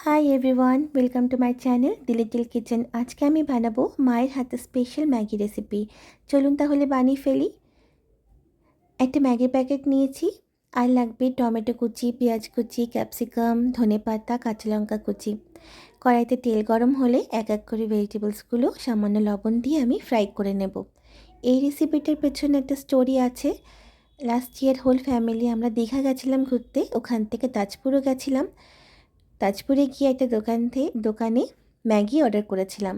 Hi everyone, welcome to my channel the little kitchen. আজকে আমি বানাবো মায়ের হাতে স্পেশাল ম্যাগি রেসিপি। চলুন তাহলে বানিয়ে ফেলি। একটা ম্যাগি প্যাকেট নিয়েছি, আর লাগবে টমেটো কুচি, পেঁয়াজ কুচি, ক্যাপসিকাম, ধনেপাতা, কাঁচা লঙ্কা কুচি। কড়াইতে তেল গরম হলে এক এক করে ভেজিটেবলসগুলো সামান্য লবণ দিয়ে আমি ফ্রাই করে নেব। এই রেসিপিটার পেছনে একটা স্টোরি আছে। লাস্ট ইয়ার হোল ফ্যামিলি আমরা দীঘা গেছিলাম ঘুরতে, ওখান থেকে তাজপুরও গেছিলাম। তাজপুরে গিয়ে একটা দোকানে ম্যাগি অর্ডার করেছিলাম।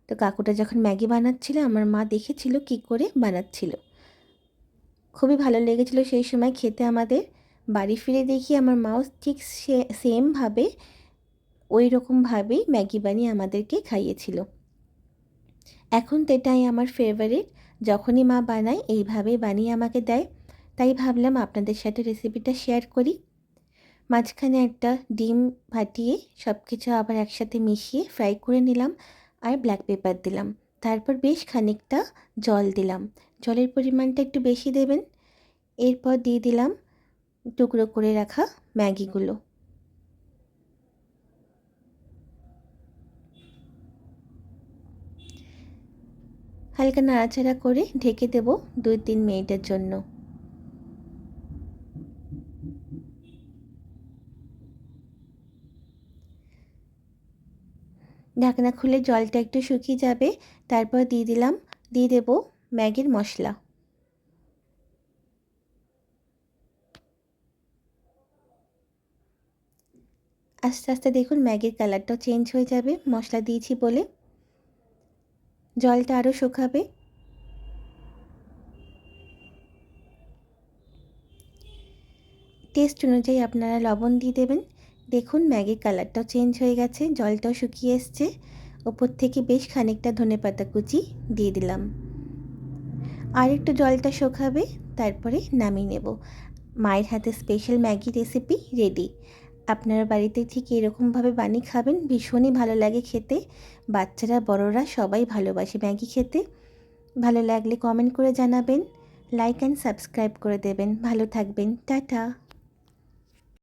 তো কাকুটা যখন ম্যাগি বানাচ্ছিল, আমার মা দেখেছিল কি করে বানাচ্ছিল। খুবই ভালো লেগেছিল সেই সময় খেতে আমাদের। বাড়ি ফিরে দেখি আমার মাও ঠিক সেমভাবে ওই রকমভাবেই ম্যাগি বানিয়ে আমাদেরকে খাইয়েছিল। এখন তো এটাই আমার ফেভারিট। যখনই মা বানায় এইভাবেই বানিয়ে আমাকে দেয়। তাই ভাবলাম আপনাদের সাথে রেসিপিটা শেয়ার করি। মাঝখানে একটা ডিম ফাটিয়ে সব কিছু আবার একসাথে মিশিয়ে ফ্রাই করে নিলাম, আর ব্ল্যাক পেপার দিলাম। তারপর বেশ খানিকটা জল দিলাম। জলের পরিমাণটা একটু বেশি দেবেন। এরপর দিয়ে দিলাম টুকরো করে রাখা ম্যাগিগুলো। হালকা নাড়াচাড়া করে ঢেকে দেব 2-3 মিনিটের জন্য। ঢাকনা খুলে জলটা একটু শুকিয়ে যাবে, তারপর দিয়ে দেব ম্যাগির মশলা। আস্তে আস্তে দেখুন ম্যাগির কালারটাও চেঞ্জ হয়ে যাবে মশলা দিয়েছি বলে। জলটা আরও শুকাবে। টেস্ট অনুযায়ী আপনারা লবণ দিয়ে দেবেন। দেখুন ম্যাগির কালারটাও চেঞ্জ হয়ে গেছে, জলটাও শুকিয়ে এসছে। ওপর থেকে বেশ খানিকটা ধনেপাতা কুচি দিয়ে দিলাম। আর একটু জলটা শুকাবে, তারপরে নামিয়ে নেব। মায়ের হাতে স্পেশাল ম্যাগি রেসিপি রেডি। আপনারা বাড়িতে ঠিক এরকমভাবে বানিয়ে খাবেন, ভীষণই ভালো লাগে খেতে। বাচ্চারা বড়রা সবাই ভালোবাসে ম্যাগি খেতে। ভালো লাগলে কমেন্ট করে জানাবেন, লাইক অ্যান্ড সাবস্ক্রাইব করে দেবেন। ভালো থাকবেন, টাটা।